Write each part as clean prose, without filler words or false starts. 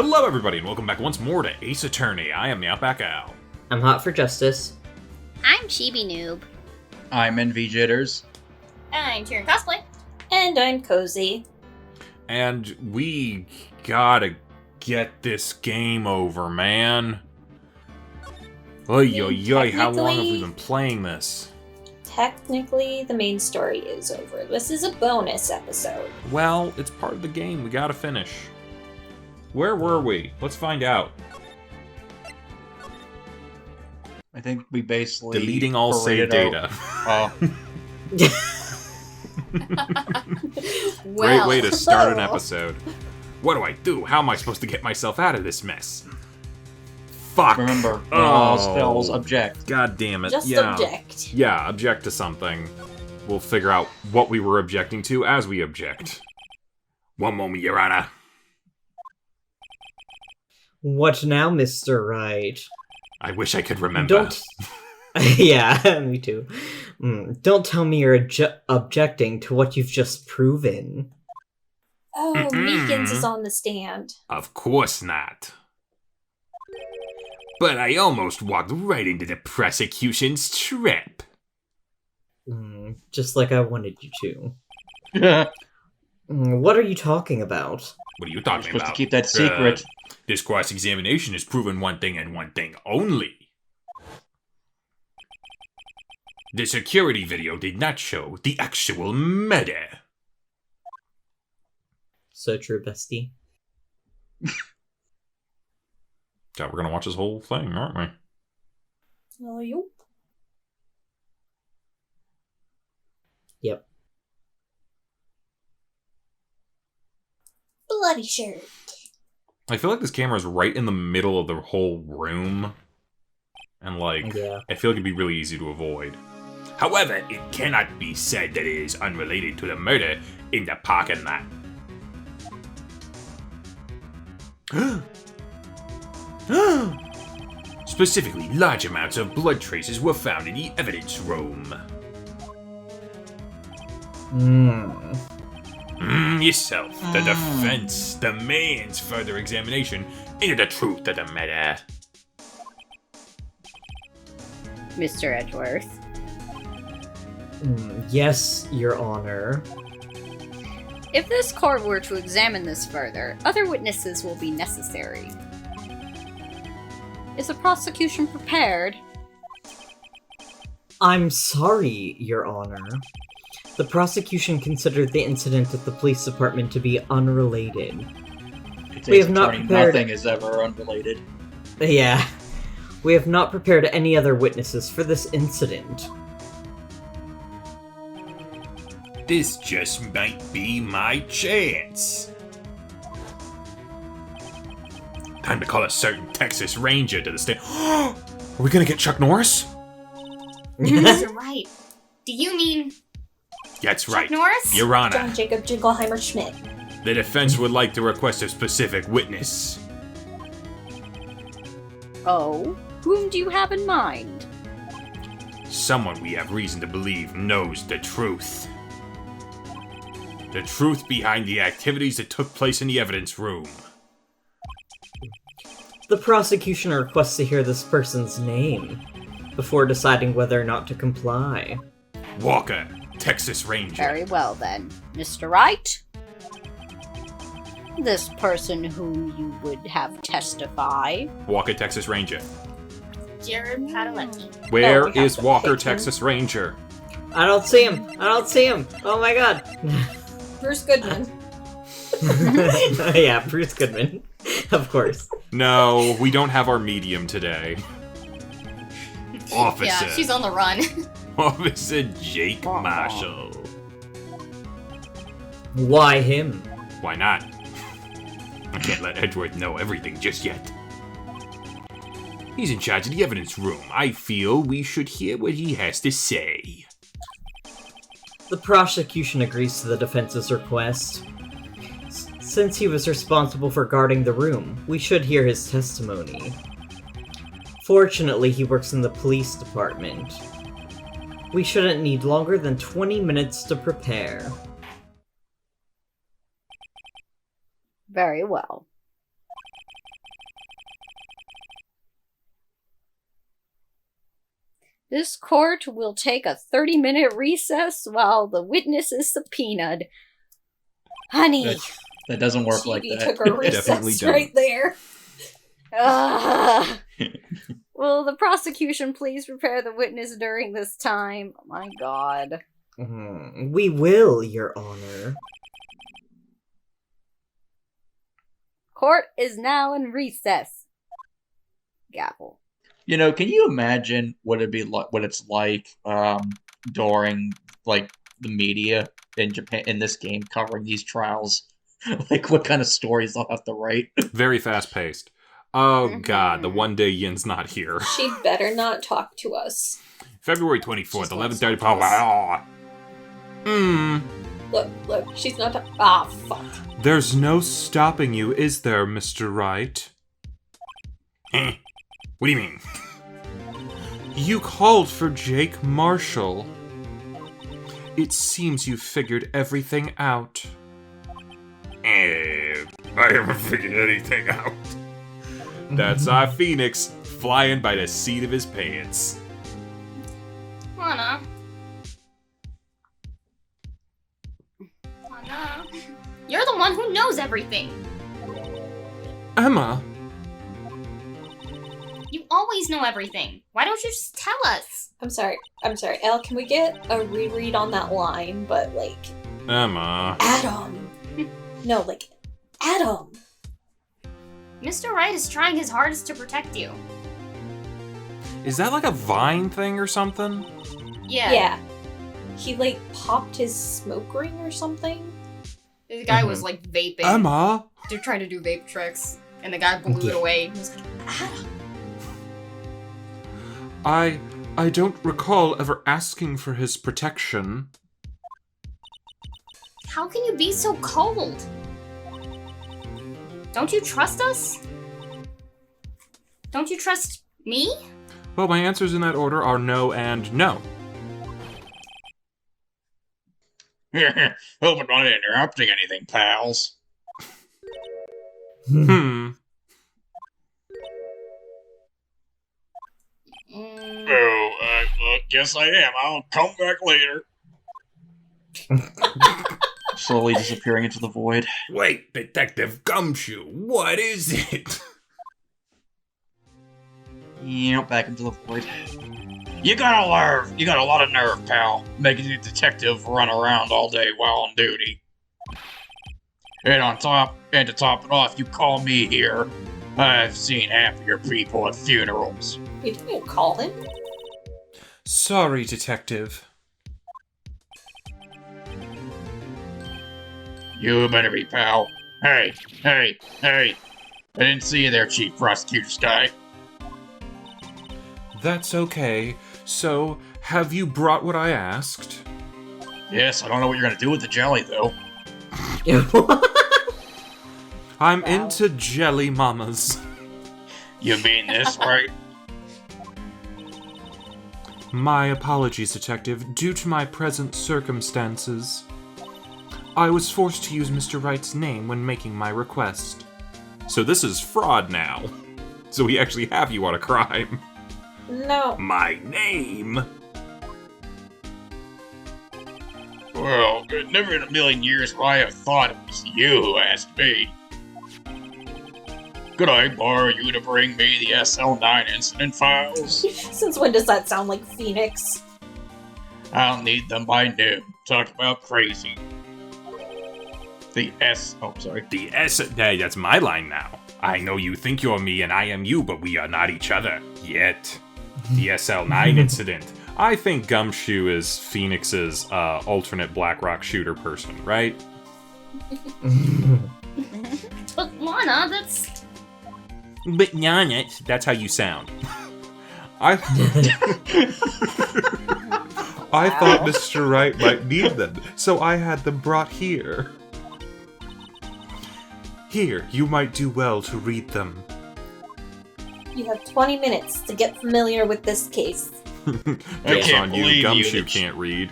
Hello everybody and welcome back once more to Ace Attorney. I am TheOutbackAl. I'm hot for justice. I'm Chibi Noob. I'm NV Jitters. I'm CheerandCosplay. And I'm Kozi. And we gotta get this game over, man. Oy, oy, oy, how long have we been playing this? Technically, the main story is over. This is a bonus episode. Well, it's part of the game. We gotta finish. Where were we? Let's find out. I think we basically Deleting all save data. Great way to start an episode. What do I do? How am I supposed to get myself out of this mess? Fuck. Remember, all spells object. God damn it. Just object. Yeah, object to something. We'll figure out what we were objecting to as we object. One moment, Your Honor. What now, Mr. Wright? I wish I could remember. Don't... Yeah, me too. Don't tell me you're objecting to what you've just proven. Oh, Meekins is on the stand. Of course not. But I almost walked right into the prosecution's trap. Just like I wanted you to. What are you talking about? What are you You're talking supposed about? to keep that secret. This cross-examination has proven one thing and one thing only. The security video did not show the actual murder. So true, bestie. God, we're gonna watch this whole thing, aren't we? Oh, you. Yep. Bloody shirt. I feel like this camera is right in the middle of the whole room. And, like, Yeah. I feel like it'd be really easy to avoid. However, it cannot be said that it is unrelated to the murder in the parking lot. Specifically, large amounts of blood traces were found in the evidence room. Yourself, the defense demands further examination into the truth of the matter. Mr. Edgeworth. Yes, Your Honor. If this court were to examine this further, other witnesses will be necessary. Is the prosecution prepared? I'm sorry, Your Honor. The prosecution considered the incident at the police department to be unrelated. We have not prepared... Nothing is ever unrelated. Yeah. We have not prepared any other witnesses for this incident. This just might be my chance. Time to call a certain Texas Ranger to the stand. Are we gonna get Chuck Norris? Mr. Wright, do you mean That's right. Chuck Norris? Your Honor, John Jacob Jingleheimer Schmidt. the defense would like to request a specific witness. Oh, whom do you have in mind? Someone we have reason to believe knows the truth. The truth behind the activities that took place in the evidence room. The prosecution requests to hear this person's name before deciding whether or not to comply. Walker, Texas Ranger. Very well then. Mr. Wright? This person whom you would have testify. Walker, Texas Ranger. Jared Padalecki. Where we have is to Walker, pick him. Texas Ranger? I don't see him! I don't see him! Oh my god! Bruce Goodman. Yeah, Bruce Goodman. Of course. No, we don't have our medium today. Officer. Yeah, she's on the run. Officer Jake Marshall. Why him? Why not? I can't let Edgeworth know everything just yet. He's in charge of the evidence room. I feel we should hear what he has to say. The prosecution agrees to the defense's request. Since he was responsible for guarding the room, we should hear his testimony. Fortunately, he works in the police department. We shouldn't need longer than 20 minutes to prepare. Very well. This court will take a 30-minute recess while the witness is subpoenaed. Honey. That doesn't work like Chibi that. took a Definitely recess don't. right there. Will the prosecution please prepare the witness during this time? Oh my god. We will, Your Honor. Court is now in recess. Gavel. You know, can you imagine what it's like during like the media in Japan in this game covering these trials? Like what kind of stories they'll have to write? Very fast paced. Oh Mhm. god, the one day Yin's not here. She better not talk to us. February 24th, She's not 11:30. supposed. Look, she's not fuck. There's no stopping you, is there, Mr. Wright? What do you mean? You called for Jake Marshall. It seems you figured everything out. I haven't figured anything out. That's our Phoenix flying by the seat of his pants. Lana. You're the one who knows everything. Emma, You always know everything. Why don't you just tell us? I'm sorry. Elle, can we get a reread on that line, but like Emma. Adam? No, like Adam. Mr. Wright is trying his hardest to protect you. Is that like a Vine thing or something? Yeah. He like popped his smoke ring or something. The guy was like vaping. Emma? They're trying to do vape tricks, and the guy blew it away. He was like, Adam. I don't recall ever asking for his protection. How can you be so cold? Don't you trust us? Don't you trust me? Well, my answers in that order are no and no. Hope I'm not interrupting anything, pals. Hmm. Guess I am. I'll come back later. Slowly disappearing into the void. Wait, Detective Gumshoe, what is it? Back into the void. You got a lot of nerve, pal. Making the detective run around all day while on duty. And to top it off, you call me here. I've seen half of your people at funerals. We didn't call him. Sorry, Detective. You better be, pal. Hey. I didn't see you there, Chief Prosecutor's guy. That's okay. So, have you brought what I asked? Yes, I don't know what you're gonna do with the jelly, though. I'm Wow. into jelly mamas. You mean this, right? My apologies, Detective. Due to my present circumstances, I was forced to use Mr. Wright's name when making my request. So this is fraud now. So we actually have you on a crime. No. My name? Well, never in a million years would I have thought it was you who asked me. Could I borrow you to bring me the SL9 incident files? Since when does that sound like Phoenix? I'll need them by noon. Talk about crazy. The S. Hey, that's my line now. I know you think you're me and I am you, but we are not each other. Yet. The SL9 incident. I think Gumshoe is Phoenix's alternate BlackRock shooter person, right? But Lana, that's... But Nyanet, that's how you sound. I thought Mr. Wright might need them, so I had them brought here. Here, you might do well to read them. You have 20 minutes to get familiar with this case. I Joke's can't on you, believe you. Gumshoe can't read.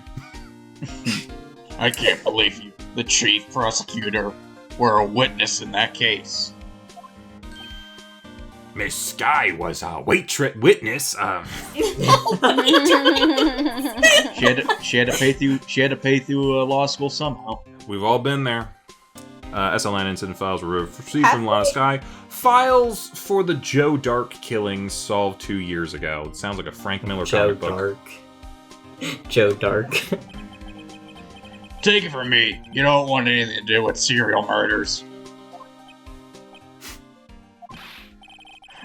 I can't believe you, the chief prosecutor, were a witness in that case. Miss Sky was a witness. She had to pay through. She had to pay through law school somehow. We've all been there. SL9 incident files were received from Lana Sky. Files for the Joe Dark killings solved 2 years ago. It sounds like a Frank Miller comic book. Joe Dark. Take it from me. You don't want anything to do with serial murders.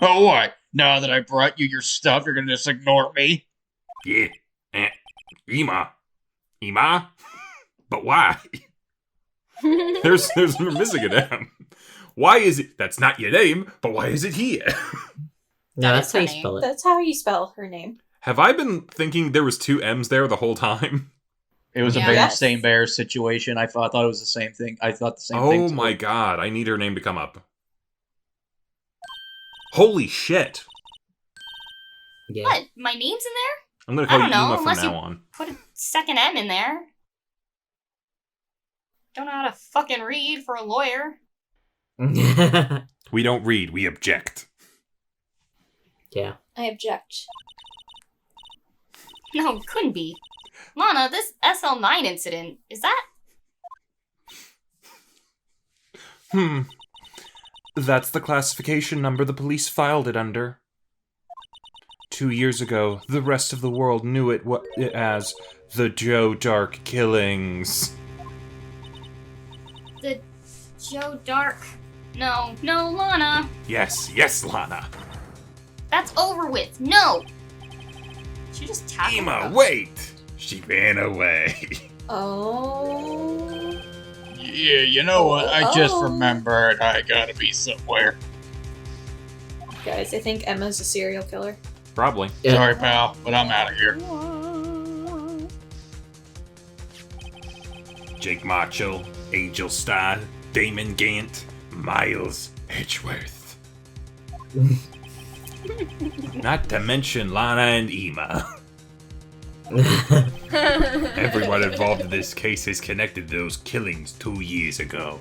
Oh, what? Now that I brought you your stuff, you're gonna just ignore me? Yeah. Ima? But why? There's we're missing an M. Why is it? That's not your name, but why is it here? No, that's is how you her spell it. That's how you spell her name. Have I been thinking there was 2 M's there the whole time? It was a Yeah. very Yes. same bear situation. I thought it was the same thing. I thought the same thing. Oh too. my god, I need her name to come up. Holy shit. Yeah. What? My name's in there? I'm gonna I call you don't know, Ima from unless now you- on. Put a second M in there. Don't know how to fucking read for a lawyer. We don't read, we object. Yeah. I object. No, couldn't be. Lana, this SL9 incident, is that? That's the classification number the police filed it under. 2 years ago, the rest of the world knew it as the Joe Dark killings. The Joe Dark. No, Lana. Yes, Lana. That's over with. No. She just tackled Ima, her. wait! She ran away. Oh. Yeah, you know what? I just Oh. remembered I gotta be somewhere. Guys, I think Emma's a serial killer. Probably. Yeah. Sorry, pal, but I'm out of here. Jake Marshall, Angel Star, Damon Gant, Miles Edgeworth. Not to mention Lana and Ima. Everyone involved in this case is connected to those killings 2 years ago.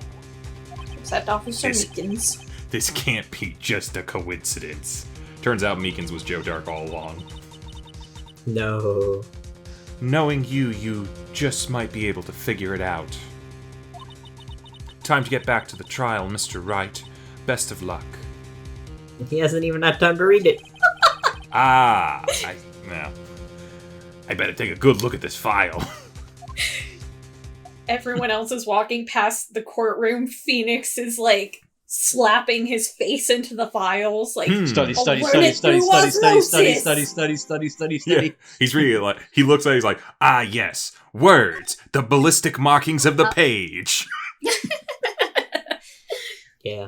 Except Officer This- Meekins. This can't be just a coincidence. Turns out Meekins was Joe Dark all along. No. Knowing you just might be able to figure it out. Time to get back to the trial, Mr. Wright. Best of luck. He hasn't even had time to read it. I better take a good look at this file. Everyone else is walking past the courtroom. Phoenix is like slapping his face into the files. Like, Study, I'll study, learn study, it study, through study, study, study, osmosis. study, study, study, study, Yeah, study. he's really like, he looks at it, he's like, ah yes, words, the ballistic markings of the page. Yeah.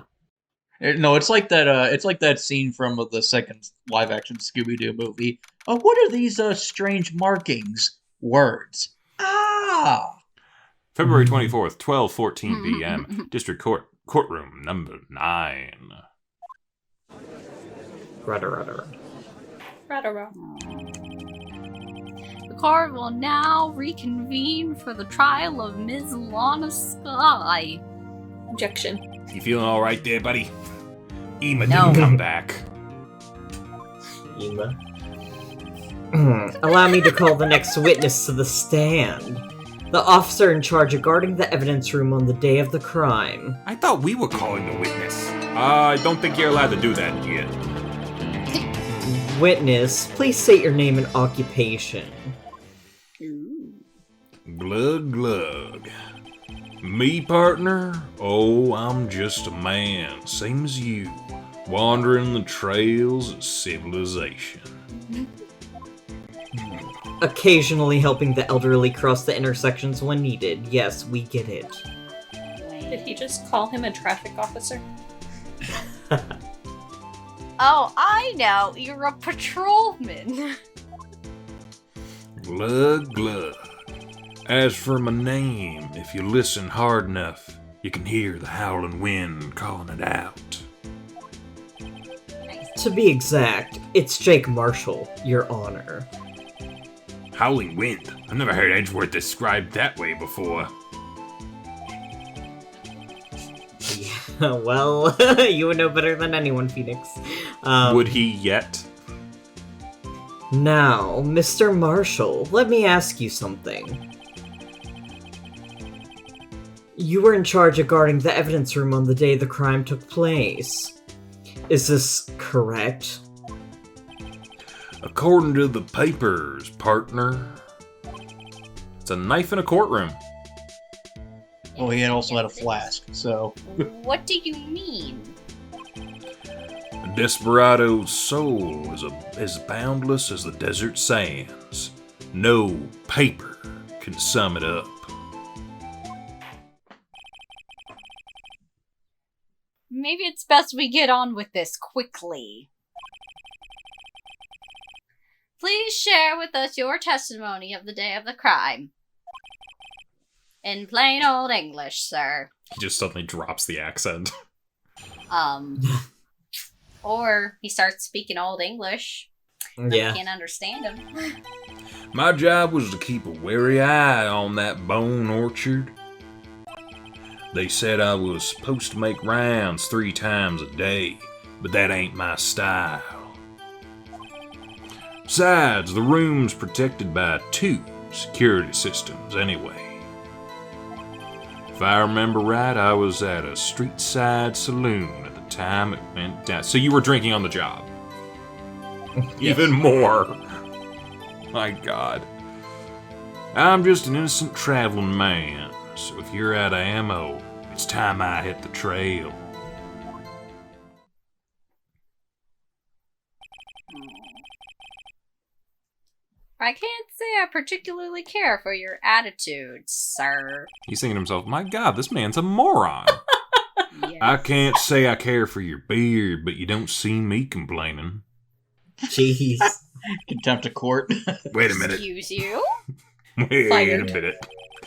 No, it's like that. It's like that scene from the second live-action Scooby-Doo movie. What are these strange markings? Words. Ah. February 24th, 12:14 p.m. District Courtroom number 9. Rudder. The court will now reconvene for the trial of Ms. Lana Sky. Objection. You feeling all right there, buddy? Ima No. didn't come back. Ima. Allow me to call the next witness to the stand. The officer in charge of guarding the evidence room on the day of the crime. I thought we were calling the witness. I don't think you're allowed to do that yet. Witness, please state your name and occupation. Glug glug. Me, partner? Oh, I'm just a man, same as you, wandering the trails of civilization. Occasionally helping the elderly cross the intersections when needed. Yes, we get it. Did he just call him a traffic officer? Oh, I know. You're a patrolman. Glug glug. As for my name, if you listen hard enough, you can hear the howling wind calling it out. To be exact, it's Jake Marshall, Your Honor. Howling wind? I've never heard Edgeworth described that way before. Yeah. Well, you would know better than anyone, Phoenix. Would he yet? Now, Mr. Marshall, let me ask you something. You were in charge of guarding the evidence room on the day the crime took place. Is this correct? According to the papers, partner. It's a knife in a courtroom. Well, he also had a flask, so... What do you mean? A desperado's soul is as boundless as the desert sands. No paper can sum it up. Maybe it's best we get on with this quickly. Please share with us your testimony of the day of the crime. In plain old English, sir. He just suddenly drops the accent. Or he starts speaking old English. Yeah. I can't understand him. My job was to keep a wary eye on that bone orchard. They said I was supposed to make rounds 3 times a day, but that ain't my style. Besides, the room's protected by 2 security systems anyway. If I remember right, I was at a street-side saloon at the time it went down. So you were drinking on the job. Even more. My God. I'm just an innocent traveling man, so if you're out of ammo, it's time I hit the trail. I can't say I particularly care for your attitude, sir. He's thinking to himself, my God, this man's a moron. Yes. I can't say I care for your beard, but you don't see me complaining. Jeez. Contempt of court. Wait a minute. Excuse you? Wait Fired. a minute.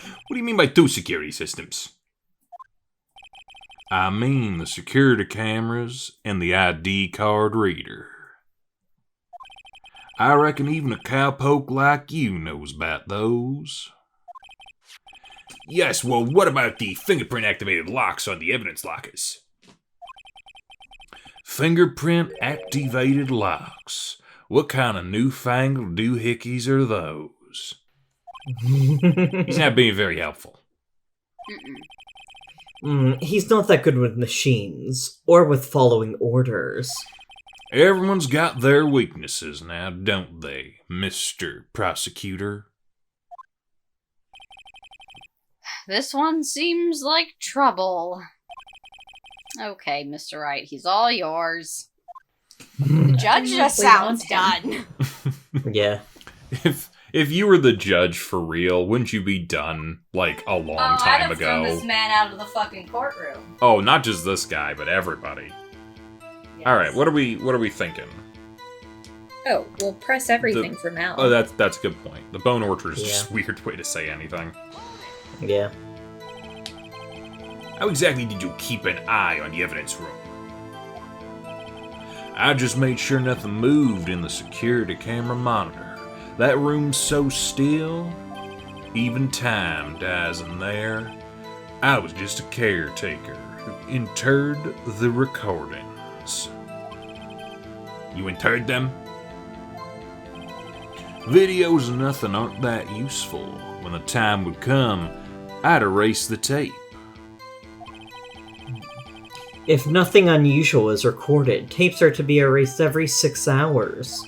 What do you mean by 2 security systems? I mean the security cameras and the ID card reader. I reckon even a cowpoke like you knows about those. Yes, well, what about the fingerprint-activated locks on the evidence lockers? Fingerprint-activated locks. What kind of newfangled doohickeys are those? He's not being very helpful. He's not that good with machines, or with following orders. Everyone's got their weaknesses now, don't they, Mr. Prosecutor? This one seems like trouble. Okay, Mr. Wright, he's all yours. The judge just sounds done. Yeah. If you were the judge for real, wouldn't you be done, like, a long time I'd have ago? thrown this man out of the fucking courtroom. Oh, not just this guy, but everybody. Yes. All right, what are we thinking? Oh, we'll press everything for now. Oh, that's a good point. The bone orchard is Yeah. just a weird way to say anything. Yeah. How exactly did you keep an eye on the evidence room? I just made sure nothing moved in the security camera monitor. That room's so still, even time dies in there. I was just a caretaker who interred the recordings. You interred them? Videos and nothing aren't that useful. When the time would come, I'd erase the tape. If nothing unusual is recorded, tapes are to be erased every 6 hours.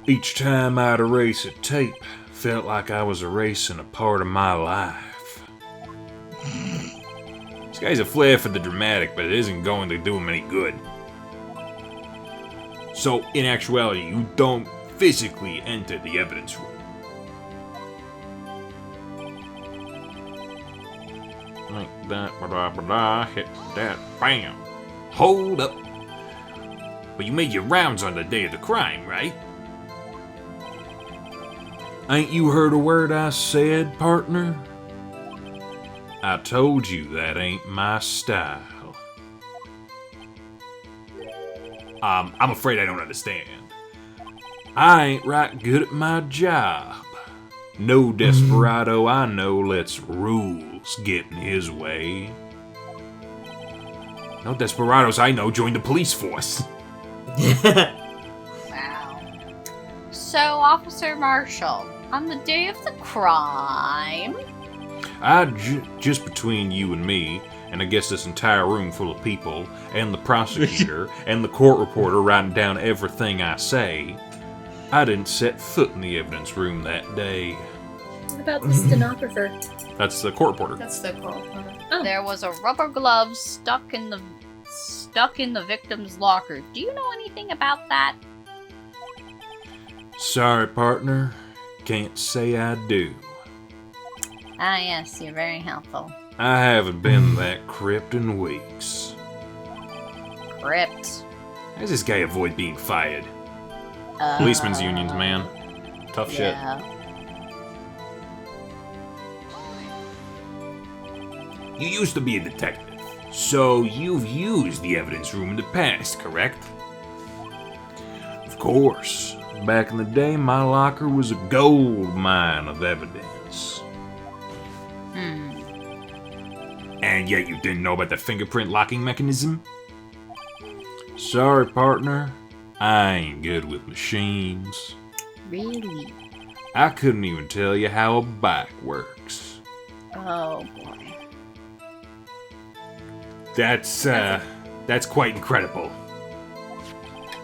Each time I'd erase a tape, felt like I was erasing a part of my life. This guy's a flair for the dramatic, but it isn't going to do him any good. So, in actuality, you don't physically enter the evidence room. Like that, hit that, bam. Hold up. But you made your rounds on the day of the crime, right? Ain't you heard a word I said, partner? I told you that ain't my style. I'm afraid I don't understand. I ain't right good at my job. No desperado I know lets rules get in his way. No desperados I know joined the police force. Wow. So, Officer Marshal, on the day of the crime... Just between you and me, and I guess this entire room full of people, and the prosecutor, and the court reporter writing down everything I say, I didn't set foot in the evidence room that day. What about the stenographer? That's the court reporter. That's the cool. Oh. There was a rubber glove stuck in the victim's locker. Do you know anything about that? Sorry, partner. Can't say I do. Ah, yes, you're very helpful. I haven't been that crypt in weeks. Crypt. How does this guy avoid being fired? Policemen's unions, man. Tough yeah. shit. You used to be a detective, so you've used the evidence room in the past, correct? Of course. Back in the day, my locker was a gold mine of evidence. And yet you didn't know about the fingerprint locking mechanism? Sorry, partner. I ain't good with machines. Really? I couldn't even tell you how a bike works. Oh, boy. That's quite incredible.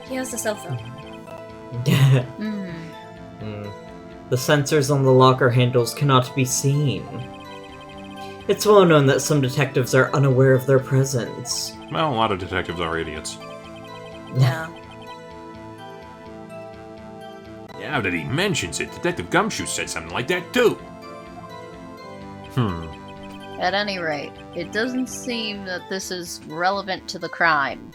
He has a cell phone. The sensors on the locker handles cannot be seen. It's well known that some detectives are unaware of their presence. Well, a lot of detectives are idiots. Yeah. Now that he mentions it, Detective Gumshoe said something like that too. At any rate, it doesn't seem that this is relevant to the crime.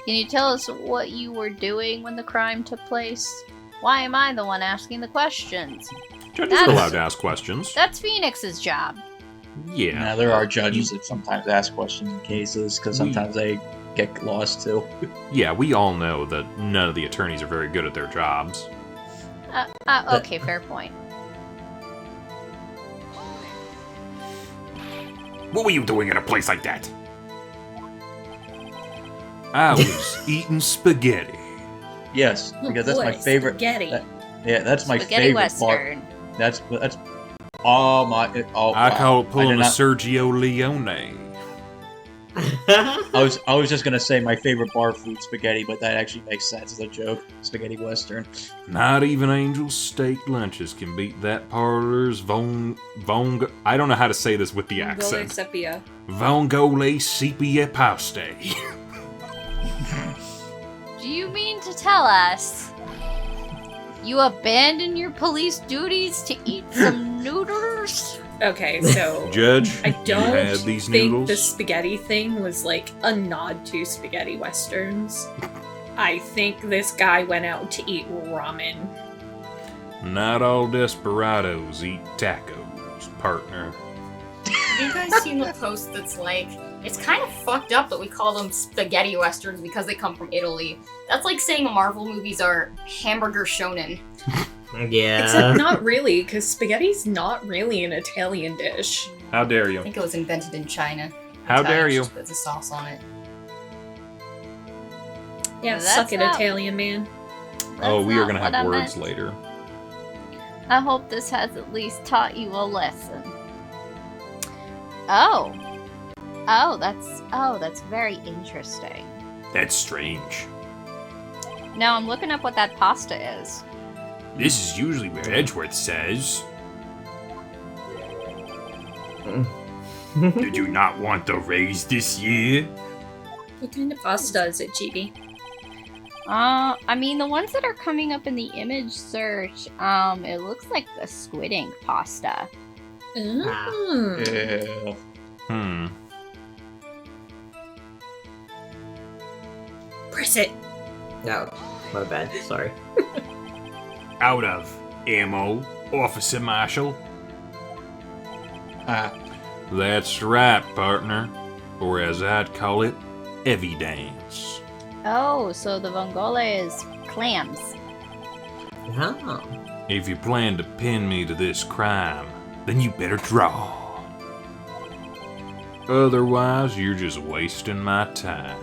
Can you tell us what you were doing when the crime took place? Why am I the one asking the questions? Judges are allowed to ask questions. That's Phoenix's job. Yeah. Now, there are judges that sometimes ask questions in cases, because sometimes they get lost too. Yeah, we all know that none of the attorneys are very good at their jobs. Okay, fair point. What were you doing in a place like that? I was eating spaghetti. Yes, because that's boy, my favorite. Spaghetti. That's my Spaghetti favorite Western. part. That's oh my. Oh, I call it pulling a not- Sergio Leone. I was just gonna say my favorite bar food, spaghetti, but that actually makes sense as a joke. Spaghetti Western. Not even Angel's steak lunches can beat that parlor's I don't know how to say this with the Vongole accent. sepia. Vongole sepia paste. Do you mean to tell us you abandoned your police duties to eat some noodles? Okay, so Judge, I you don't had these think noodles? the spaghetti thing was like a nod to spaghetti westerns. I think this guy went out to eat ramen. Not all desperados eat tacos, partner. Have you guys seen the post that's like, it's kind of fucked up that we call them spaghetti westerns because they come from Italy. That's like saying Marvel movies are hamburger shonen. Yeah. Except not really, because spaghetti's not really an Italian dish. How dare I you? think it was invented in China. How dare you? Just puts a sauce on it. Yeah, That's suck it, not- Italian man. Oh, That's we are not gonna what have I words meant. later. I hope this has at least taught you a lesson. Oh, that's very interesting. That's strange. Now I'm looking up what that pasta is. This is usually where Edgeworth says. Did you not want the raise this year? What kind of pasta is it, GB? I mean, the ones that are coming up in the image search, it looks like the squid ink pasta. Mm. Yeah. Press it. No, my bad. Sorry. Out of ammo, Officer Marshal. That's right, partner. Or as I'd call it, evidence. Oh, so the vongole is clams. Oh. If you plan to pin me to this crime, then you better draw. Otherwise, you're just wasting my time.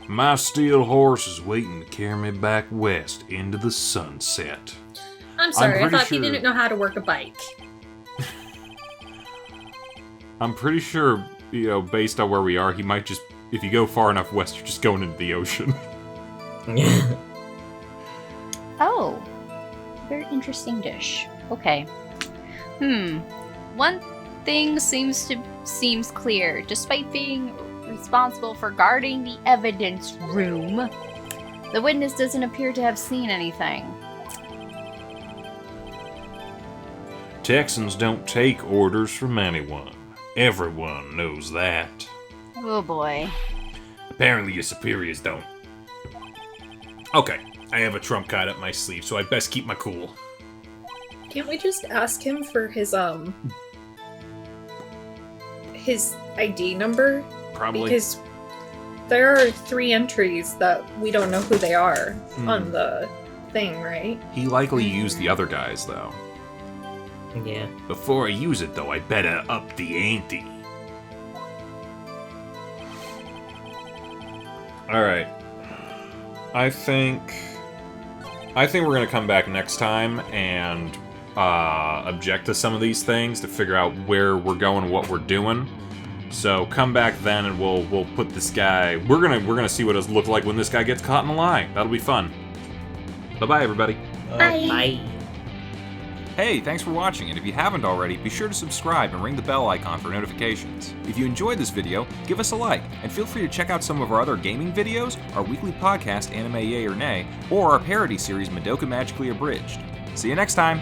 My steel horse is waiting to carry me back west into the sunset. I'm sorry, I pretty thought sure- he didn't know how to work a bike. I'm pretty sure, based on where we are, he might just, if you go far enough west, you're just going into the ocean. Oh. Very interesting dish. Okay. One thing seems clear. Despite being responsible for guarding the evidence room, the witness doesn't appear to have seen anything. Texans don't take orders from anyone. Everyone knows that. Oh boy. Apparently your superiors don't. Okay, I have a trump card up my sleeve, so I best keep my cool. Can't we just ask him for his ID number? Probably. Because there are 3 entries that we don't know who they are on the thing, right? He likely used the other guys, though. Yeah. Before I use it, though, I better up the ante. Alright. I think we're gonna come back next time and object to some of these things to figure out where we're going and what we're doing. So come back then and we'll put this guy. We're gonna see what it looks like when this guy gets caught in a lie. That'll be fun. Bye-bye, everybody. Bye. Hey, thanks for watching, and if you haven't already, be sure to subscribe and ring the bell icon for notifications. If you enjoyed this video, give us a like, and feel free to check out some of our other gaming videos, our weekly podcast, Anime Yay or Nay, or our parody series, Madoka Magically Abridged. See you next time!